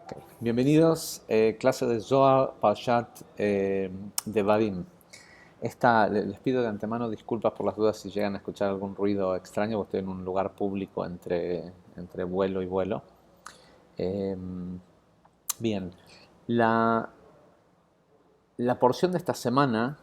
Ok. Bienvenidos, clase de Zohar Parshat Devarim. Les pido de antemano disculpas por las dudas si llegan a escuchar algún ruido extraño, porque estoy en un lugar público entre vuelo y vuelo. Eh, Bien, la, la porción de esta semana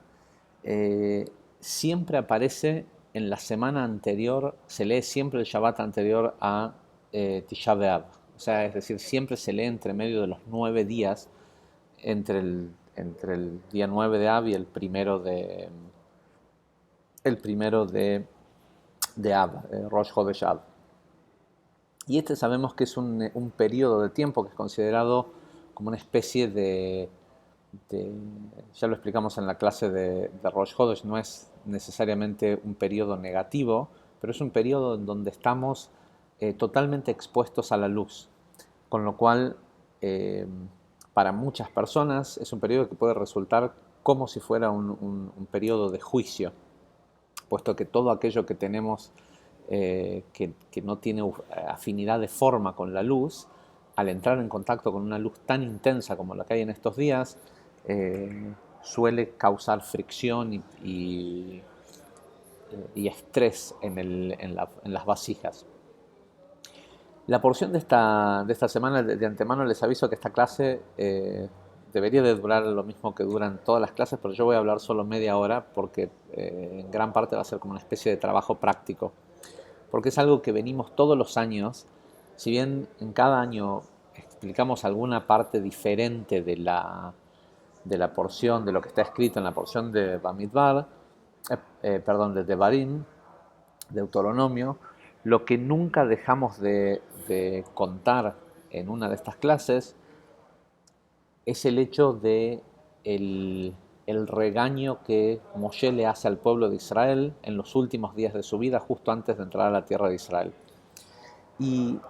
siempre aparece en la semana anterior, se lee siempre el Shabbat anterior a Tisha B'Av. O sea, es decir, siempre se lee entre medio de los 9 días entre el día 9 de Av y el primero de Av, Rosh Chodesh Av. Y este sabemos que es un periodo de tiempo que es considerado como una especie de- ya lo explicamos en la clase de Rosh Chodesh, no es necesariamente un periodo negativo, pero es un periodo en donde estamos totalmente expuestos a la luz, con lo cual eh, para muchas personas es un periodo que puede resultar como si fuera un periodo de juicio, puesto que todo aquello que tenemos que no tiene afinidad de forma con la luz, al entrar en contacto con una luz tan intensa como la que hay en estos días, suele causar fricción y estrés en las vasijas. La porción de esta semana, de antemano les aviso que esta clase debería de durar lo mismo que duran todas las clases, pero yo voy a hablar solo media hora porque en gran parte va a ser como una especie de trabajo práctico, porque es algo que venimos todos los años, si bien en cada año explicamos alguna parte diferente de la porción, de lo que está escrito en la porción de Bamidbar, perdón, de Devarim, Deuteronomio, lo que nunca dejamos de contar en una de estas clases es el hecho de el regaño que Moshe le hace al pueblo de Israel en los últimos días de su vida, justo antes de entrar a la tierra de Israel. Y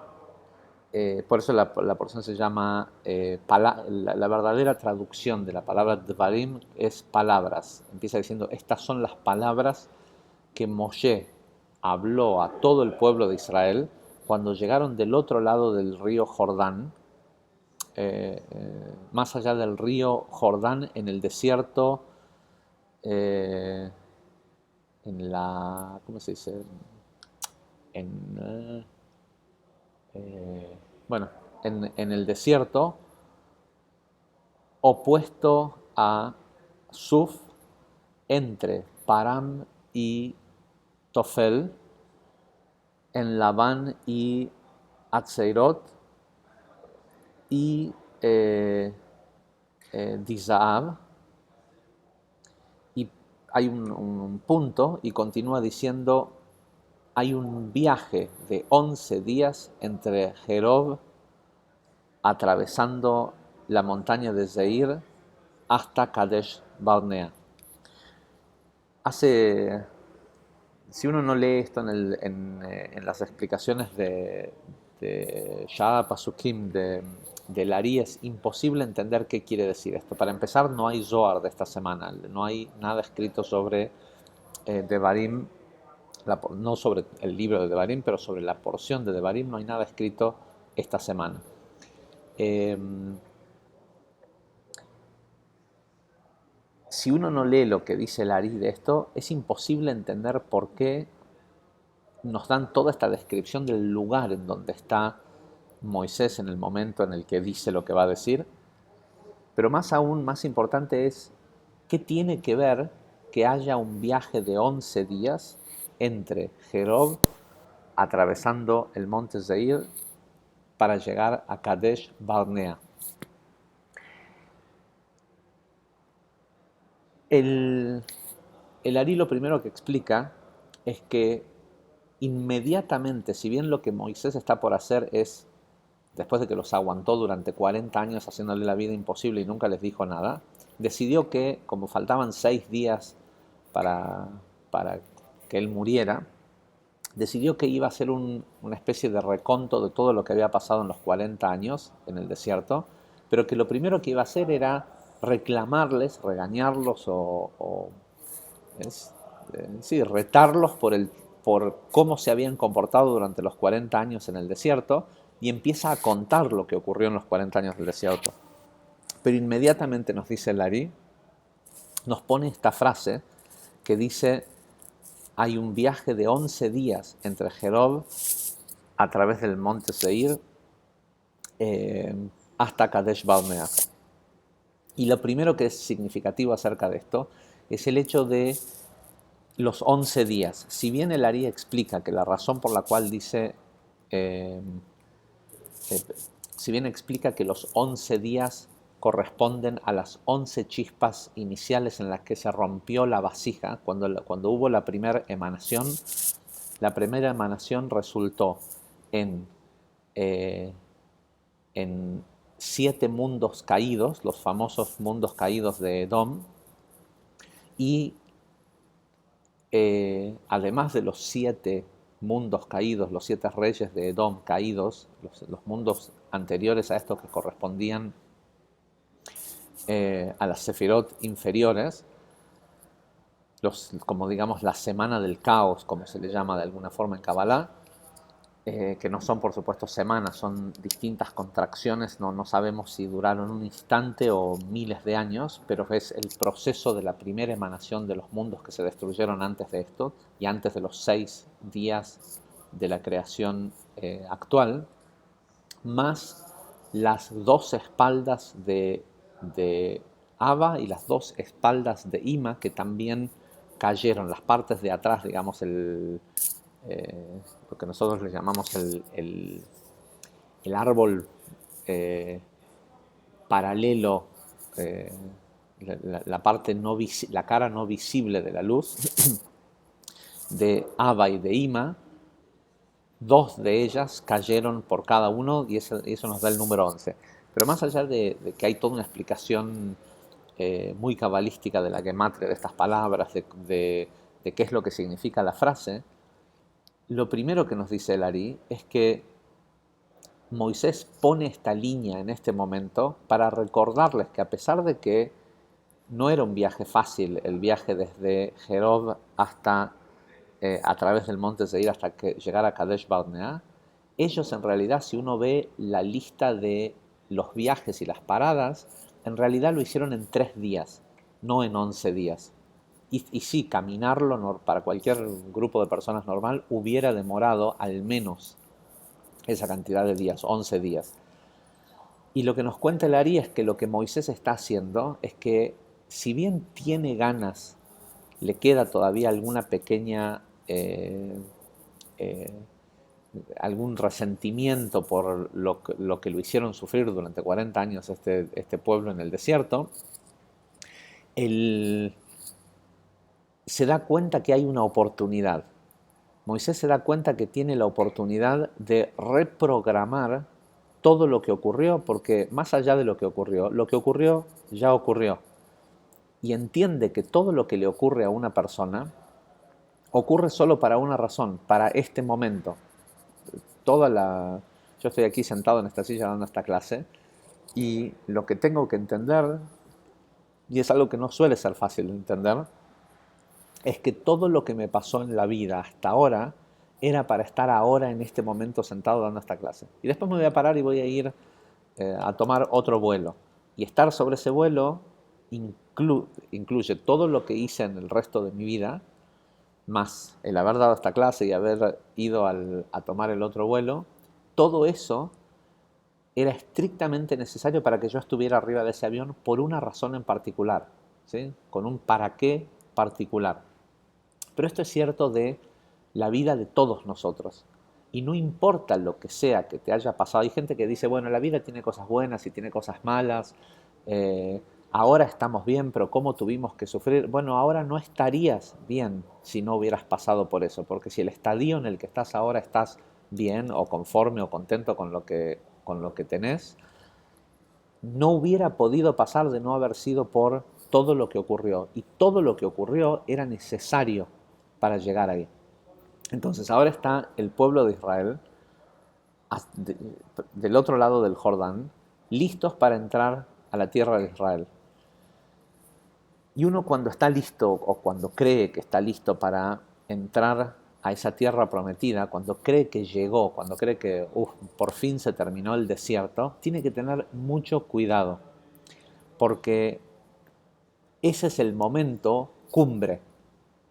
por eso la porción se llama, la verdadera traducción de la palabra Dvarim es palabras. Empieza diciendo, estas son las palabras que Moshe habló a todo el pueblo de Israel cuando llegaron del otro lado del río Jordán, más allá del río Jordán, en el desierto, eh, ¿cómo se dice? En, bueno, en el desierto opuesto a Suf, entre Param y Tofel, en Labán y Atzeirot y Dizaab. Y hay un punto y continúa diciendo, hay un viaje de 11 días entre Jerov, atravesando la montaña de Zeir, hasta Kadesh Barnea. Hace, si uno no lee esto en las explicaciones de Shah Pasukim de Lari, es imposible entender qué quiere decir esto. Para empezar, no hay Zohar de esta semana, no hay nada escrito sobre Devarim, no sobre el libro de Devarim, pero sobre la porción de Devarim no hay nada escrito esta semana. Eh, si uno no lee lo que dice Lari de esto, es imposible entender por qué nos dan toda esta descripción del lugar en donde está Moisés en el momento en el que dice lo que va a decir, pero más aún, más importante es qué tiene que ver que haya un viaje de 11 días entre Jerov, atravesando el monte Zeir, para llegar a Kadesh Barnea. El, el Ari lo primero que explica es que inmediatamente, si bien lo que Moisés está por hacer es, después de que los aguantó durante 40 años haciéndole la vida imposible y nunca les dijo nada, decidió que, como faltaban 6 días para, para que él muriera, decidió que iba a hacer una especie de reconto de todo lo que había pasado en los 40 años en el desierto, pero que lo primero que iba a hacer era reclamarles, regañarlos sí, retarlos por cómo se habían comportado durante los 40 años en el desierto, y empieza a contar lo que ocurrió en los 40 años del desierto. Pero inmediatamente nos dice el Ari, nos pone esta frase que dice: hay un viaje de 11 días entre Jerob a través del monte Seir hasta Kadesh Barnea. Y lo primero que es significativo acerca de esto es el hecho de los 11 días. Si bien el Ari explica que la razón por la cual dice, si bien explica que los 11 días corresponden a las 11 chispas iniciales en las que se rompió la vasija, cuando hubo la primera emanación resultó en 7 mundos caídos, los famosos mundos caídos de Edom, y además de los 7 mundos caídos, los 7 reyes de Edom caídos, los mundos anteriores a estos que correspondían a las sefirot inferiores, como digamos la semana del caos, como se le llama de alguna forma en Kabbalah, que no son por supuesto semanas, son distintas contracciones, no sabemos si duraron un instante o miles de años, pero es el proceso de la primera emanación de los mundos que se destruyeron antes de esto y antes de los 6 días de la creación actual, más las 2 espaldas de Abba y las 2 espaldas de Ima, que también cayeron, las partes de atrás, digamos, lo que nosotros le llamamos el árbol paralelo, la parte la cara no visible de la luz de Abba y de Ima. 2 de ellas cayeron por cada uno y eso nos da el número 11. Pero más allá de que hay toda una explicación muy cabalística de la gematria de estas palabras, de qué es lo que significa la frase, lo primero que nos dice el Ari es que Moisés pone esta línea en este momento para recordarles que a pesar de que no era un viaje fácil, el viaje desde Jerob hasta a través del monte Seir hasta llegar a Kadesh Barnea, ellos en realidad, si uno ve la lista de los viajes y las paradas, en realidad lo hicieron en 3 días, no en 11 días. Y sí, caminarlo para cualquier grupo de personas normal hubiera demorado al menos esa cantidad de días, 11 días. Y lo que nos cuenta el Ari es que lo que Moisés está haciendo es que, si bien tiene ganas, le queda todavía alguna pequeña algún resentimiento por lo que lo hicieron sufrir durante 40 años este pueblo en el desierto, él se da cuenta que hay una oportunidad. Moisés se da cuenta que tiene la oportunidad de reprogramar todo lo que ocurrió, porque más allá de lo que ocurrió ya ocurrió. Y entiende que todo lo que le ocurre a una persona ocurre solo para una razón, para este momento. Yo estoy aquí sentado en esta silla dando esta clase y lo que tengo que entender, y es algo que no suele ser fácil de entender, es que todo lo que me pasó en la vida hasta ahora era para estar ahora en este momento sentado dando esta clase. Y después me voy a parar y voy a ir a tomar otro vuelo. Y estar sobre ese vuelo incluye todo lo que hice en el resto de mi vida, más el haber dado esta clase y haber ido a tomar el otro vuelo. Todo eso era estrictamente necesario para que yo estuviera arriba de ese avión por una razón en particular, ¿sí? Con un para qué particular. Pero esto es cierto de la vida de todos nosotros. Y no importa lo que sea que te haya pasado. Hay gente que dice, bueno, la vida tiene cosas buenas y tiene cosas malas. Ahora estamos bien, pero ¿cómo tuvimos que sufrir? Bueno, ahora no estarías bien si no hubieras pasado por eso. Porque si el estadio en el que estás ahora estás bien o conforme o contento con lo que tenés, no hubiera podido pasar de no haber sido por todo lo que ocurrió. Y todo lo que ocurrió era necesario para llegar ahí. Entonces ahora está el pueblo de Israel del otro lado del Jordán, listos para entrar a la tierra de Israel. Y uno, cuando está listo o cuando cree que está listo para entrar a esa tierra prometida, cuando cree que llegó, cuando cree que por fin se terminó el desierto, tiene que tener mucho cuidado, porque ese es el momento cumbre.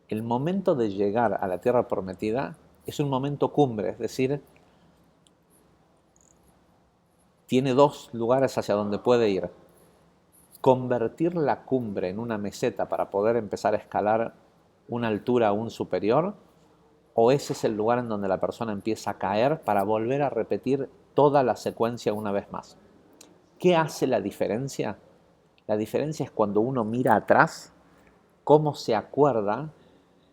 El momento de llegar a la tierra prometida es un momento cumbre, es decir, tiene dos lugares hacia donde puede ir. Convertir la cumbre en una meseta para poder empezar a escalar una altura aún superior, o ese es el lugar en donde la persona empieza a caer para volver a repetir toda la secuencia una vez más. ¿Qué hace la diferencia? La diferencia es cuando uno mira atrás, cómo se acuerda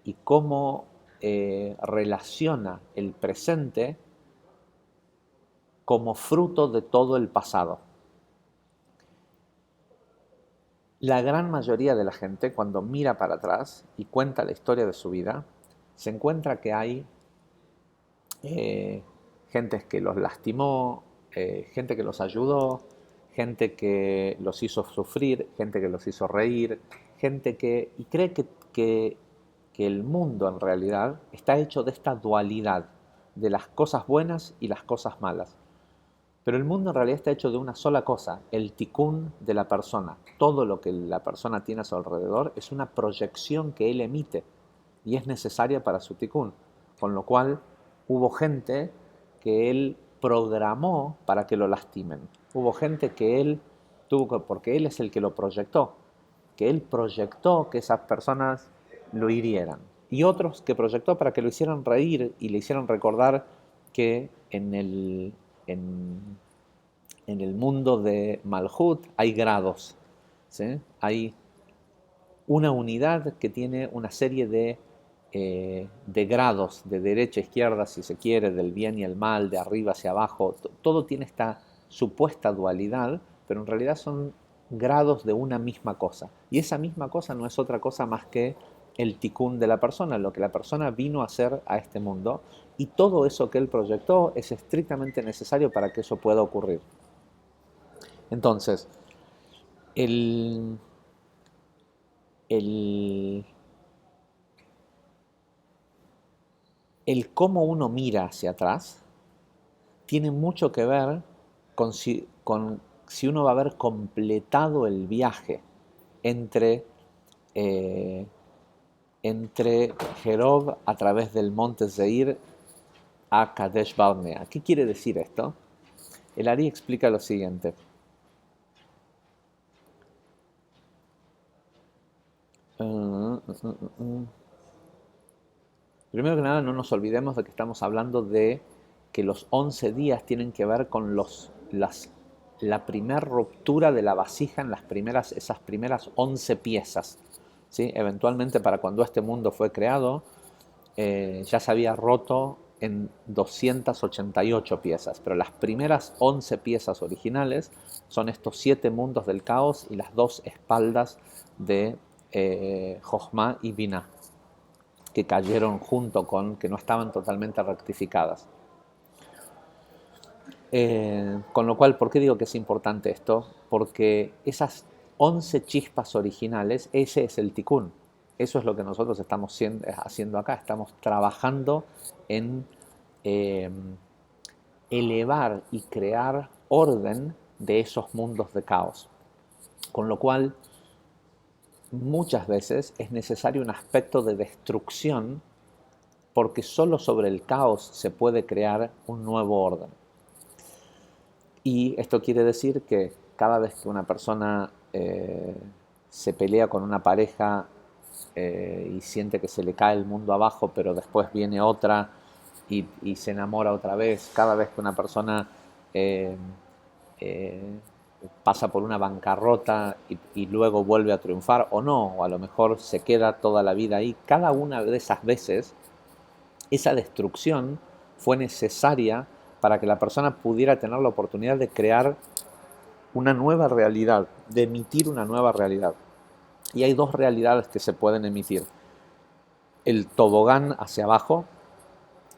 y cómo relaciona el presente como fruto de todo el pasado. La gran mayoría de la gente, cuando mira para atrás y cuenta la historia de su vida, se encuentra que hay gente que los lastimó, gente que los ayudó, gente que los hizo sufrir, gente que los hizo reír, gente que... y cree que el mundo en realidad está hecho de esta dualidad, de las cosas buenas y las cosas malas. Pero el mundo en realidad está hecho de una sola cosa, el tikkun de la persona. Todo lo que la persona tiene a su alrededor es una proyección que él emite y es necesaria para su tikkun. Con lo cual hubo gente que él programó para que lo lastimen. Hubo gente que él tuvo, porque él es el que lo proyectó, que él proyectó que esas personas lo hirieran. Y otros que proyectó para que lo hicieran reír y le hicieran recordar que en, en el mundo de Malhut hay grados, ¿sí? Hay una unidad que tiene una serie de grados, de derecha a izquierda, si se quiere, del bien y el mal, de arriba hacia abajo. Todo tiene esta supuesta dualidad, pero en realidad son grados de una misma cosa. Y esa misma cosa no es otra cosa más que el tikkun de la persona, lo que la persona vino a hacer a este mundo. Y todo eso que él proyectó es estrictamente necesario para que eso pueda ocurrir. Entonces, el, el, el cómo uno mira hacia atrás tiene mucho que ver con si uno va a haber completado el viaje entre, eh, entre Jerov a través del monte Zeir a Kadesh Barnea. ¿Qué quiere decir esto? El Ari explica lo siguiente. Primero que nada, no nos olvidemos de que estamos hablando de que los 11 días tienen que ver con la primera ruptura de la vasija en esas primeras 11 piezas. ¿Sí? Eventualmente, para cuando este mundo fue creado, ya se había roto en 288 piezas, pero las primeras 11 piezas originales son estos 7 mundos del caos y las 2 espaldas de Jochma y Binah, que cayeron junto con, que no estaban totalmente rectificadas. Con lo cual, ¿por qué digo que es importante esto? Porque esas 11 chispas originales, ese es el tikkun. Eso es lo que nosotros estamos haciendo acá. Estamos trabajando en eh, elevar y crear orden de esos mundos de caos. Con lo cual, muchas veces es necesario un aspecto de destrucción porque solo sobre el caos se puede crear un nuevo orden. Y esto quiere decir que cada vez que una persona se pelea con una pareja y siente que se le cae el mundo abajo, pero después viene otra y se enamora otra vez, cada vez que una persona eh, eh, pasa por una bancarrota y luego vuelve a triunfar o no, o a lo mejor se queda toda la vida ahí, cada una de esas veces esa destrucción fue necesaria para que la persona pudiera tener la oportunidad de crear una nueva realidad, de emitir una nueva realidad. Y hay dos realidades que se pueden emitir. El tobogán hacia abajo,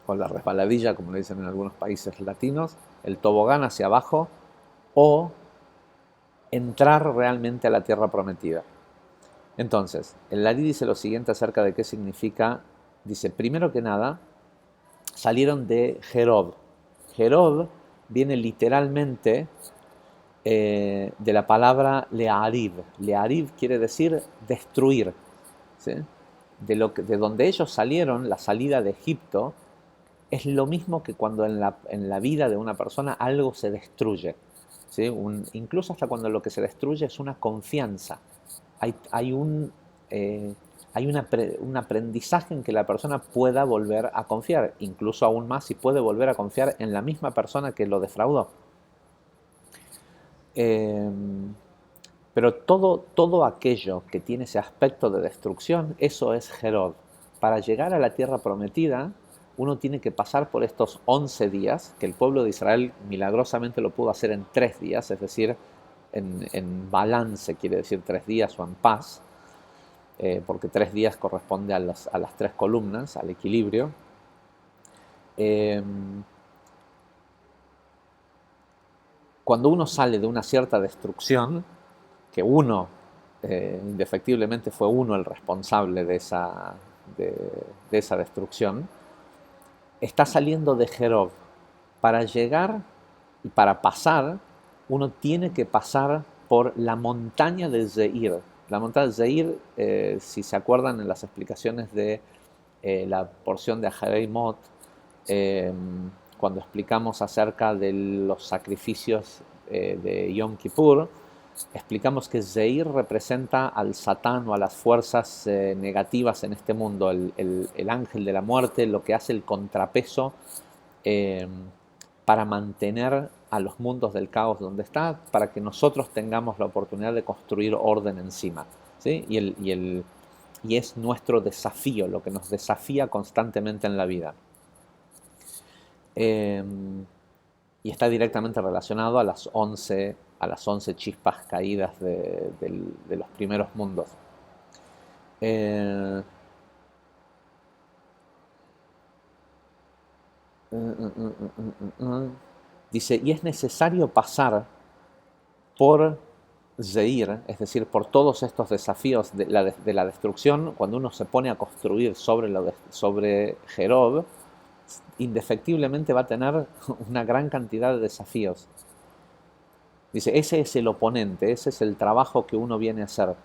o la resbaladilla, como le dicen en algunos países latinos, el tobogán hacia abajo, o entrar realmente a la tierra prometida. Entonces, el Lari dice lo siguiente acerca de qué significa. Dice, primero que nada, salieron de Gerov. Gerov viene literalmente de la palabra Leariv. Leariv quiere decir destruir. ¿Sí? De donde ellos salieron, la salida de Egipto, es lo mismo que cuando en la vida de una persona algo se destruye. ¿Sí? Incluso hasta cuando lo que se destruye es una confianza. Hay eh, un aprendizaje en que la persona pueda volver a confiar, incluso aún más si puede volver a confiar en la misma persona que lo defraudó. Eh, pero todo aquello que tiene ese aspecto de destrucción, eso es Herod. Para llegar a la tierra prometida, uno tiene que pasar por estos 11 días, que el pueblo de Israel milagrosamente lo pudo hacer en 3 días, es decir, en balance, quiere decir 3 días o en paz, porque 3 días corresponde a las 3 columnas, al equilibrio. Eh, Cuando uno sale de una cierta destrucción, que uno, indefectiblemente fue uno el responsable de esa destrucción, está saliendo de Jerov. Para llegar y para pasar, uno tiene que pasar por la montaña de Zeir. La montaña de Zeir, si se acuerdan en las explicaciones de la porción de Aharei Mot, eh, cuando explicamos acerca de los sacrificios de Yom Kippur, explicamos que Zeir representa al Satán o a las fuerzas negativas en este mundo, el ángel de la muerte, lo que hace el contrapeso eh, para mantener a los mundos del caos donde está, para que nosotros tengamos la oportunidad de construir orden encima. ¿Sí? Y es nuestro desafío, lo que nos desafía constantemente en la vida. Eh, y está directamente relacionado a las 11 chispas caídas de los primeros mundos. Eh, Dice, y es necesario pasar por Zeir, es decir, por todos estos desafíos de la destrucción, cuando uno se pone a construir sobre Jerov, indefectiblemente va a tener una gran cantidad de desafíos. Dice, ese es el oponente, ese es el trabajo que uno viene a hacer.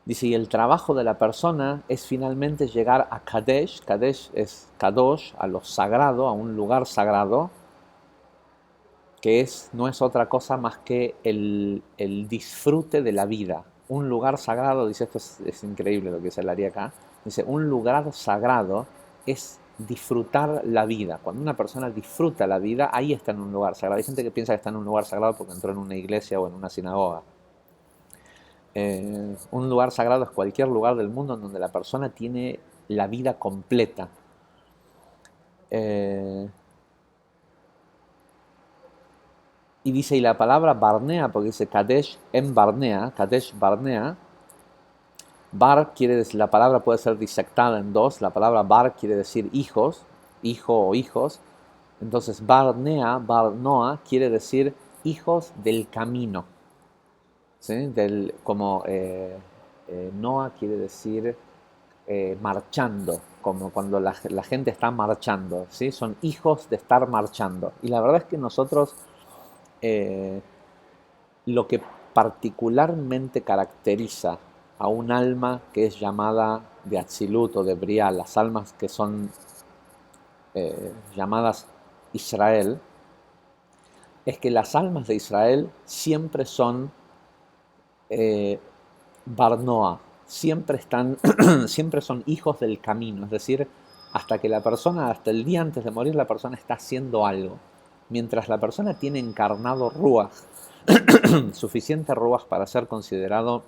Dice, y el trabajo de la persona es finalmente llegar a Kadesh. Kadesh es Kadosh, a lo sagrado, a un lugar sagrado, que no es otra cosa más que el disfrute de la vida. Un lugar sagrado, dice, esto es increíble lo que se le haría acá, dice, un lugar sagrado es disfrutar la vida. Cuando una persona disfruta la vida, ahí está en un lugar sagrado. Hay gente que piensa que está en un lugar sagrado porque entró en una iglesia o en una sinagoga. Un lugar sagrado es cualquier lugar del mundo en donde la persona tiene la vida completa. Y dice, y la palabra Barnea, porque dice Kadesh en Barnea, Kadesh Barnea, Bar quiere decir, la palabra puede ser disectada en dos, la palabra Bar quiere decir hijos, hijo o hijos, entonces Barnea, Barnoa quiere decir hijos del camino, ¿sí? Como Noa quiere decir marchando, como cuando la gente está marchando, ¿sí? Son hijos de estar marchando. Y la verdad es que nosotros lo que particularmente caracteriza a un alma que es llamada de Atzilut o de Briah, las almas que son llamadas Israel, es que las almas de Israel siempre son Barnoa, siempre son hijos del camino, es decir, hasta el día antes de morir, la persona está haciendo algo. Mientras la persona tiene encarnado Ruach, suficiente Ruach para ser considerado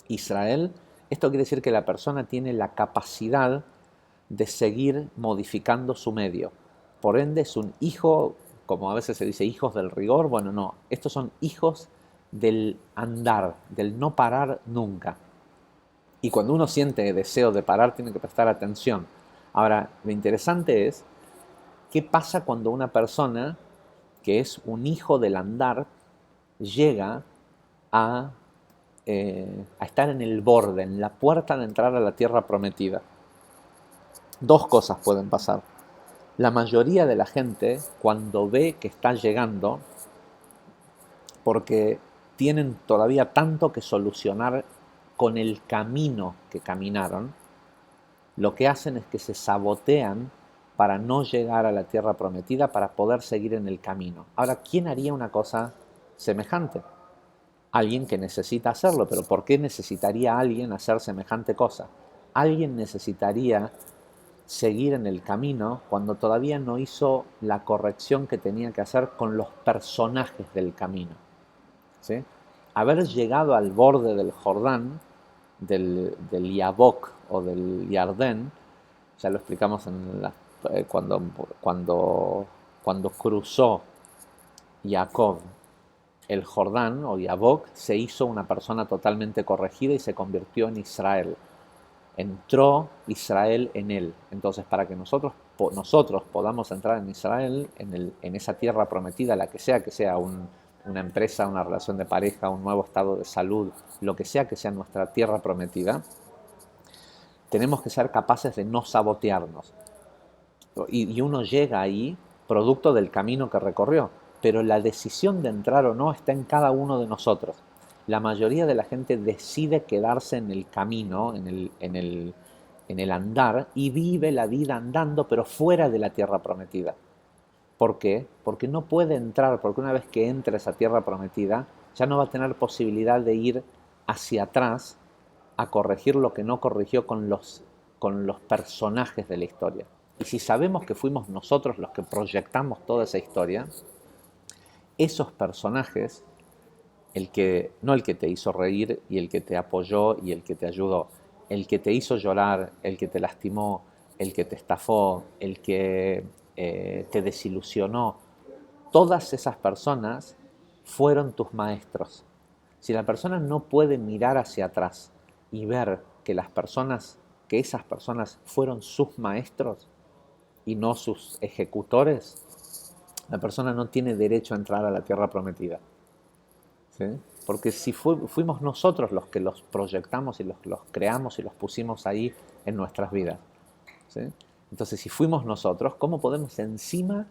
Israel, esto quiere decir que la persona tiene la capacidad de seguir modificando su medio. Por ende es un hijo, como a veces se dice, hijos del rigor. Bueno, no, estos son hijos del andar, del no parar nunca. Y cuando uno siente deseo de parar, tiene que prestar atención. Ahora, lo interesante es, ¿qué pasa cuando una persona que es un hijo del andar llega a a estar en el borde, en la puerta de entrar a la tierra prometida. Dos cosas pueden pasar. La mayoría de la gente, cuando ve que está llegando, porque tienen todavía tanto que solucionar con el camino que caminaron, lo que hacen es que se sabotean para no llegar a la tierra prometida, para poder seguir en el camino. Ahora, ¿quién haría una cosa semejante? Alguien que necesita hacerlo, pero ¿por qué necesitaría alguien hacer semejante cosa? Alguien necesitaría seguir en el camino cuando todavía no hizo la corrección que tenía que hacer con los personajes del camino, ¿sí? Haber llegado al borde del Jordán, del Yabok o del Yardén, ya lo explicamos cuando cruzó Jacob el Jordán o Yabok, se hizo una persona totalmente corregida y se convirtió en Israel. Entró Israel en él. Entonces, para que nosotros podamos entrar en Israel, en esa tierra prometida, la que sea una empresa, una relación de pareja, un nuevo estado de salud, lo que sea nuestra tierra prometida, tenemos que ser capaces de no sabotearnos. Y uno llega ahí producto del camino que recorrió, pero la decisión de entrar o no está en cada uno de nosotros. La mayoría de la gente decide quedarse en el camino, en el andar, y vive la vida andando, pero fuera de la tierra prometida. ¿Por qué? Porque no puede entrar, porque una vez que entra a esa tierra prometida, ya no va a tener posibilidad de ir hacia atrás a corregir lo que no corrigió con los personajes de la historia. Y si sabemos que fuimos nosotros los que proyectamos toda esa historia, esos personajes, no el que te hizo reír y el que te apoyó y el que te ayudó, el que te hizo llorar, el que te lastimó, el que te estafó, el que te desilusionó, todas esas personas fueron tus maestros. Si la persona no puede mirar hacia atrás y ver que esas personas fueron sus maestros y no sus ejecutores, la persona no tiene derecho a entrar a la tierra prometida, ¿sí? Porque si fuimos nosotros los que los proyectamos y los creamos y los pusimos ahí en nuestras vidas, ¿sí? Entonces, si fuimos nosotros, ¿cómo podemos encima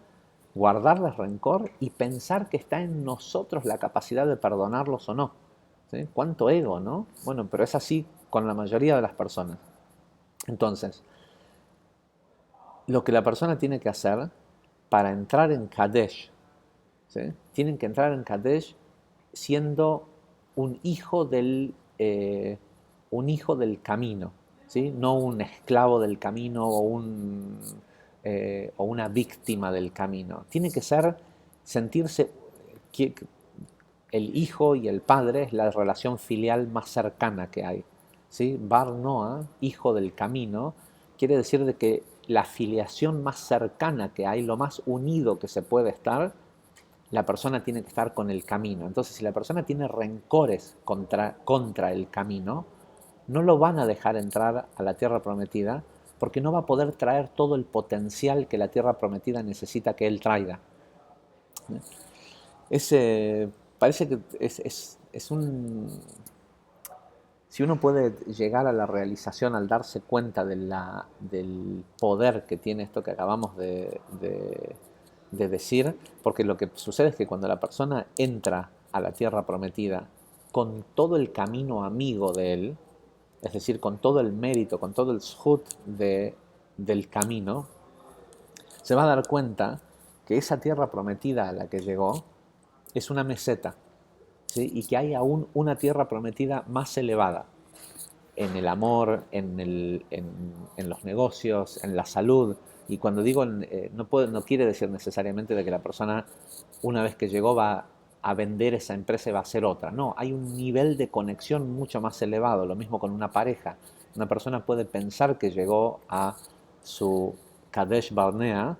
guardarles rencor y pensar que está en nosotros la capacidad de perdonarlos o no? ¿Sí? ¿Cuánto ego, no? Bueno, pero es así con la mayoría de las personas. Entonces, lo que la persona tiene que hacer para entrar en Kadesh, ¿sí? Tienen que entrar en Kadesh siendo un hijo del camino, ¿sí? No un esclavo del camino o una víctima del camino. Tiene que sentirse que el hijo y el padre es la relación filial más cercana que hay, ¿sí? Bar Noah, hijo del camino, quiere decir de que la filiación más cercana que hay, lo más unido que se puede estar, la persona tiene que estar con el camino. Entonces, si la persona tiene rencores contra el camino, no lo van a dejar entrar a la tierra prometida porque no va a poder traer todo el potencial que la tierra prometida necesita que él traiga. Parece que es un... Si uno puede llegar a la realización al darse cuenta del poder que tiene esto que acabamos de decir, porque lo que sucede es que cuando la persona entra a la tierra prometida con todo el camino amigo de él, es decir, con todo el mérito, con todo el zhut del camino, se va a dar cuenta que esa tierra prometida a la que llegó es una meseta, ¿sí? Y que hay aún una tierra prometida más elevada en el amor, en los negocios, en la salud. Y cuando digo, no quiere decir necesariamente de que la persona, una vez que llegó, va a vender esa empresa y va a hacer otra. No, hay un nivel de conexión mucho más elevado. Lo mismo con una pareja. Una persona puede pensar que llegó a su Kadesh Barnea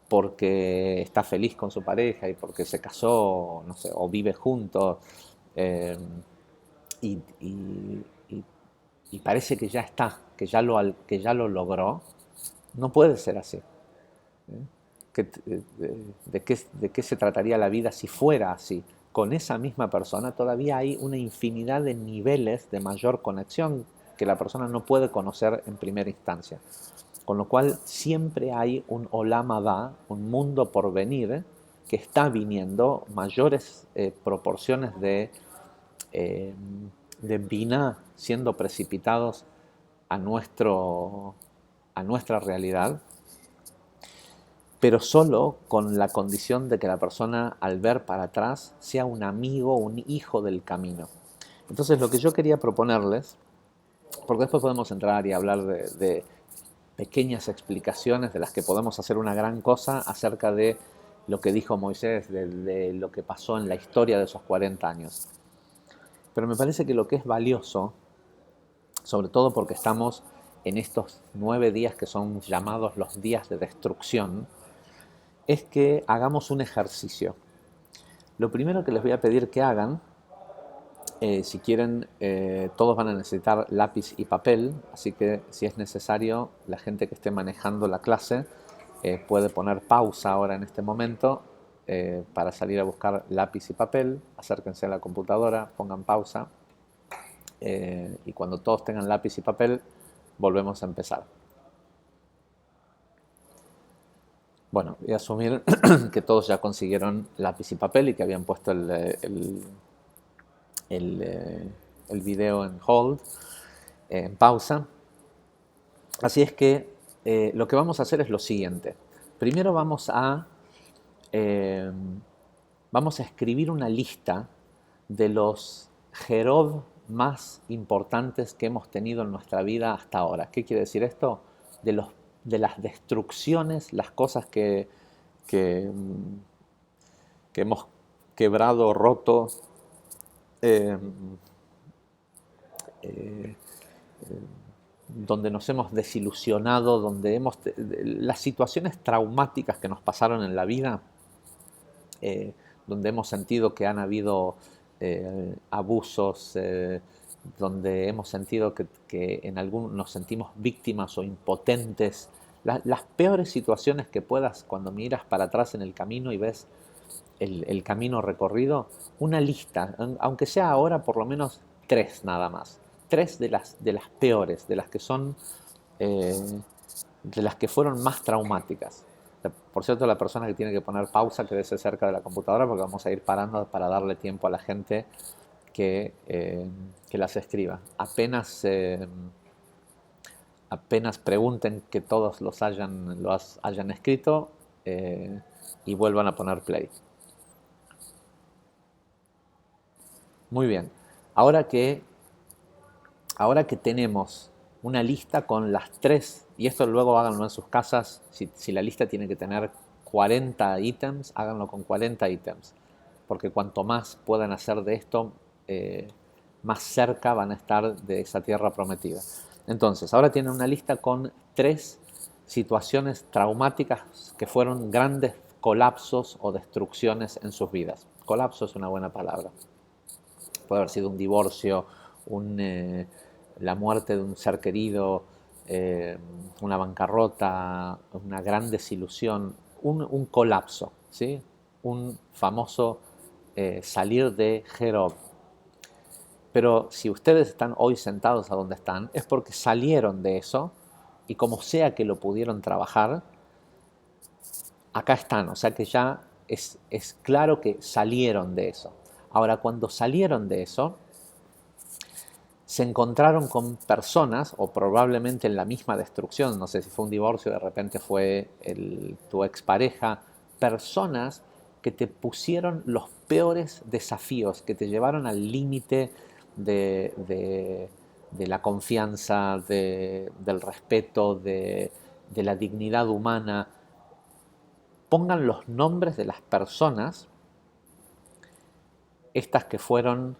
porque está feliz con su pareja y porque se casó, no sé, o vive juntos, eh, y, y- y- y parece que ya está, que ya lo logró. No puede ser así, ¿eh? ¿De qué se trataría la vida si fuera así? con esa misma persona, todavía hay una infinidad de niveles de mayor conexión que la persona no puede conocer en primera instancia. Con lo cual siempre hay un Olam Haba, un mundo por venir, que está viniendo mayores proporciones eh, de Binah siendo precipitados a, a nuestra realidad, pero solo con la condición de que la persona al ver para atrás sea un amigo, un hijo del camino. Entonces lo que yo quería proponerles, porque después podemos entrar y hablar de pequeñas explicaciones de las que podemos hacer una gran cosa acerca de lo que dijo Moisés, de lo que pasó en la historia de esos 40 años. Pero me parece que lo que es valioso, sobre todo porque estamos en estos 9 días que son llamados los días de destrucción, es que hagamos un ejercicio. Lo primero que les voy a pedir que hagan, si quieren, todos van a necesitar lápiz y papel, así que si es necesario, la gente que esté manejando la clase puede poner pausa ahora en este momento para salir a buscar lápiz y papel, acérquense a la computadora, pongan pausa y cuando todos tengan lápiz y papel, volvemos a empezar. Bueno, voy a asumir que todos ya consiguieron lápiz y papel y que habían puesto el video en hold, en pausa. Así es que lo que vamos a hacer es lo siguiente. Primero eh, vamos a escribir una lista de los Jerov más importantes que hemos tenido en nuestra vida hasta ahora. ¿Qué quiere decir esto? De las destrucciones, las cosas que, que hemos quebrado, roto, eh, eh, donde nos hemos desilusionado, las situaciones traumáticas que nos pasaron en la vida, donde hemos sentido que han habido abusos, donde hemos sentido que en algún nos sentimos víctimas o impotentes, las peores situaciones que puedas cuando miras para atrás en el camino y ves el camino recorrido, una lista, aunque sea ahora por lo menos 3 nada más, 3 de las peores, eh, de las que fueron más traumáticas. Por cierto, la persona que tiene que poner pausa quédese cerca de la computadora porque vamos a ir parando para darle tiempo a la gente que las escriba. Apenas pregunten que todos los hayan escrito y vuelvan a poner play. Muy bien. Ahora que tenemos una lista con las 3, y esto luego háganlo en sus casas, si la lista tiene que tener 40 ítems, háganlo con 40 ítems, porque cuanto más puedan hacer de esto, más cerca van a estar de esa tierra prometida. Entonces, ahora tienen una lista con 3 situaciones traumáticas que fueron grandes colapsos o destrucciones en sus vidas. Colapso es una buena palabra. Puede haber sido un divorcio, la muerte de un ser querido, una bancarrota, una gran desilusión, un colapso, ¿sí? Un famoso salir de Jerob. Pero si ustedes están hoy sentados a donde están, es porque salieron de eso y como sea que lo pudieron trabajar, acá están. O sea que ya es claro que salieron de eso. Ahora, cuando salieron de eso, se encontraron con personas, o probablemente en la misma destrucción, no sé si fue un divorcio, de repente fue tu expareja, personas que te pusieron los peores desafíos, que te llevaron al límite de la confianza, del respeto, de la dignidad humana. Pongan los nombres de las personas, estas que fueron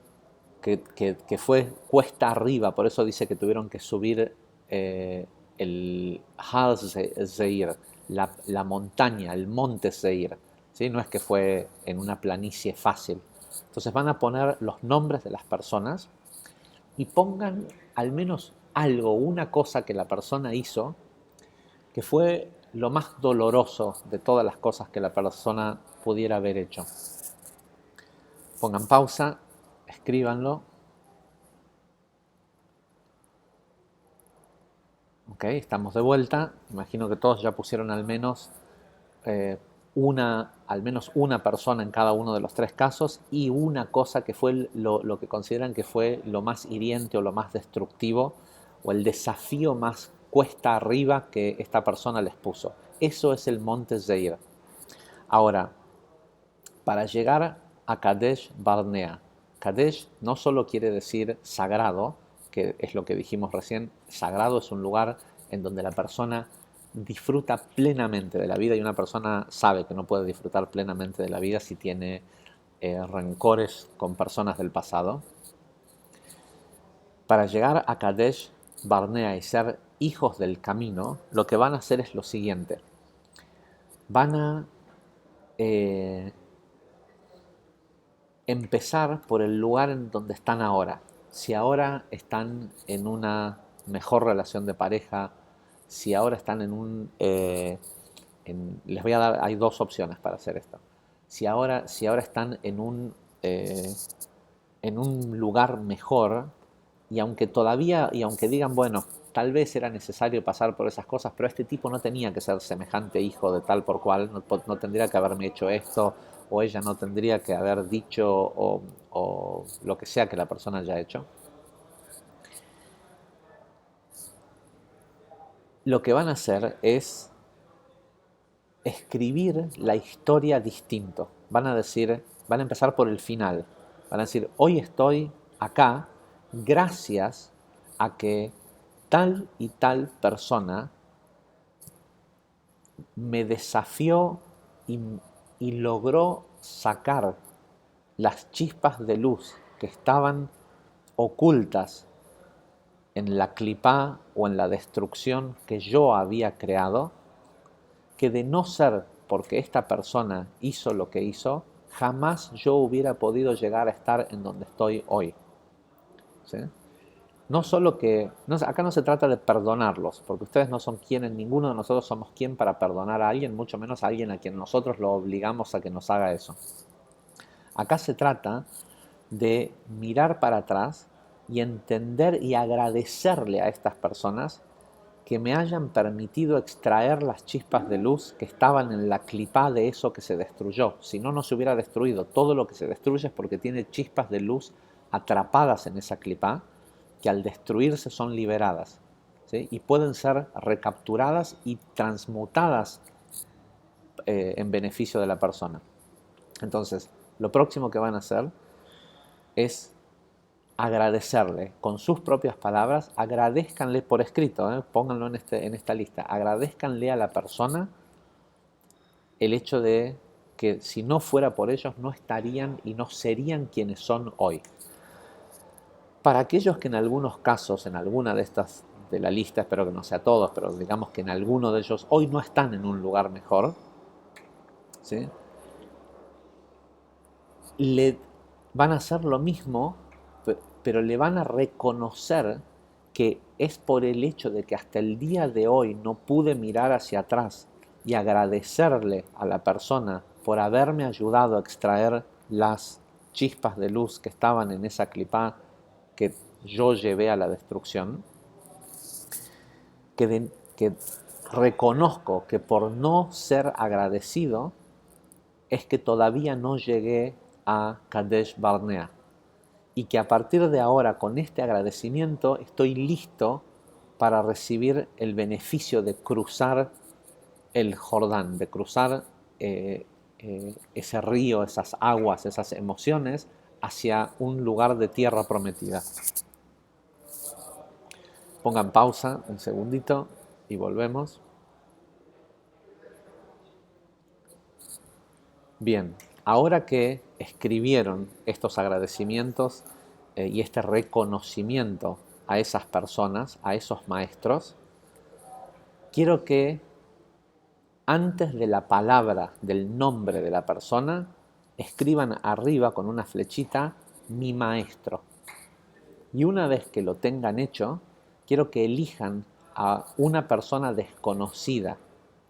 que fue cuesta arriba, por eso dice que tuvieron que subir el Har Zeir, la montaña, el monte Zeir, ¿sí? No es que fue en una planicie fácil. Entonces van a poner los nombres de las personas y pongan al menos algo, una cosa que la persona hizo que fue lo más doloroso de todas las cosas que la persona pudiera haber hecho. Pongan pausa, escríbanlo. Ok, estamos de vuelta. Imagino que todos ya pusieron al menos una persona en cada uno de los tres casos y una cosa que fue lo que consideran que fue lo más hiriente o lo más destructivo o el desafío más cuesta arriba que esta persona les puso. Eso es el monte Zeir. Ahora, para llegar a Kadesh Barnea, Kadesh no solo quiere decir sagrado, que es lo que dijimos recién, sagrado es un lugar en donde la persona disfruta plenamente de la vida y una persona sabe que no puede disfrutar plenamente de la vida si tiene rencores con personas del pasado. Para llegar a Kadesh Barnea y ser hijos del camino, lo que van a hacer es lo siguiente. Van a empezar por el lugar en donde están ahora. Si ahora están en una mejor relación de pareja, si ahora están en un... les voy a dar, hay dos opciones para hacer esto. Si ahora están en un lugar mejor, y aunque digan, bueno, tal vez era necesario pasar por esas cosas, pero este tipo no tenía que ser semejante hijo de tal por cual, no tendría que haberme hecho esto, o ella no tendría que haber dicho, o lo que sea que la persona haya hecho. Lo que van a hacer es escribir la historia distinto. Van a empezar por el final. Van a decir, hoy estoy acá gracias a que tal y tal persona me desafió y, y logró sacar las chispas de luz que estaban ocultas en la clipá o en la destrucción que yo había creado, que de no ser porque esta persona hizo lo que hizo, jamás yo hubiera podido llegar a estar en donde estoy hoy. ¿Sí? No solo que, acá no se trata de perdonarlos, porque ustedes no son quienes, ninguno de nosotros somos quien para perdonar a alguien, mucho menos a alguien a quien nosotros lo obligamos a que nos haga eso. Acá se trata de mirar para atrás y entender y agradecerle a estas personas que me hayan permitido extraer las chispas de luz que estaban en la clipá de eso que se destruyó. Si no, no se hubiera destruido. Todo lo que se destruye es porque tiene chispas de luz atrapadas en esa clipá que al destruirse son liberadas, ¿sí? Y pueden ser recapturadas y transmutadas en beneficio de la persona. Entonces, lo próximo que van a hacer es agradecerle con sus propias palabras, agradezcanle por escrito, pónganlo en esta lista, agradezcanle a la persona el hecho de que si no fuera por ellos no estarían y no serían quienes son hoy. Para aquellos que en algunos casos, en alguna de estas de la lista, espero que no sea todos, pero digamos que en alguno de ellos hoy no están en un lugar mejor, ¿sí? Le van a hacer lo mismo, pero le van a reconocer que es por el hecho de que hasta el día de hoy no pude mirar hacia atrás y agradecerle a la persona por haberme ayudado a extraer las chispas de luz que estaban en esa clipá que yo llevé a la destrucción, que reconozco que por no ser agradecido es que todavía no llegué a Kadesh Barnea y que a partir de ahora con este agradecimiento estoy listo para recibir el beneficio de cruzar el Jordán, de cruzar ese río, esas aguas, esas emociones hacia un lugar de tierra prometida. Pongan pausa un segundito y volvemos. Bien, ahora que escribieron estos agradecimientos y este reconocimiento a esas personas, a esos maestros, quiero que antes de la palabra, del nombre de la persona, escriban arriba con una flechita mi maestro. Y una vez que lo tengan hecho, quiero que elijan a una persona desconocida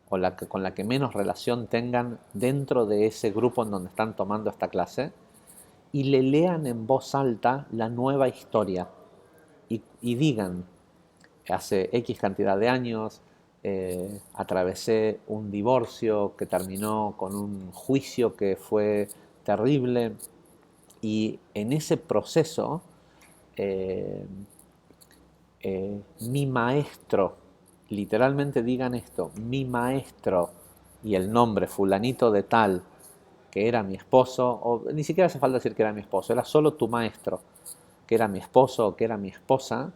o con la que menos relación tengan dentro de ese grupo en donde están tomando esta clase y le lean en voz alta la nueva historia y digan, hace X cantidad de años atravesé un divorcio que terminó con un juicio que fue terrible y en ese proceso eh, mi maestro, literalmente digan esto, mi maestro y el nombre fulanito de tal, que era mi esposo, o ni siquiera hace falta decir que era mi esposo, era solo tu maestro, que era mi esposo o que era mi esposa,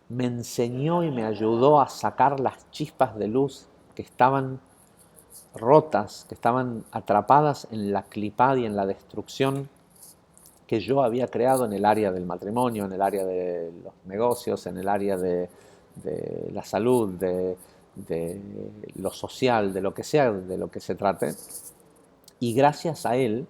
me enseñó y me ayudó a sacar las chispas de luz que estaban rotas, que estaban atrapadas en la clipad y en la destrucción que yo había creado en el área del matrimonio, en el área de los negocios, en el área de la salud, de lo social, de lo que sea, de lo que se trate. Y gracias a él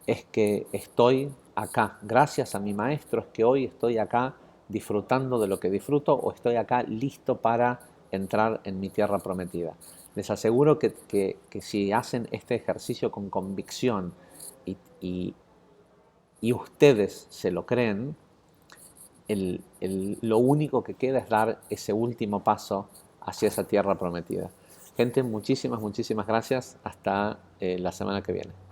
es que estoy acá. Gracias a mi maestro es que hoy estoy acá disfrutando de lo que disfruto o estoy acá listo para entrar en mi tierra prometida. Les aseguro que si hacen este ejercicio con convicción y, y, y ustedes se lo creen, lo único que queda es dar ese último paso hacia esa tierra prometida. Gente, muchísimas, muchísimas gracias. Hasta la semana que viene.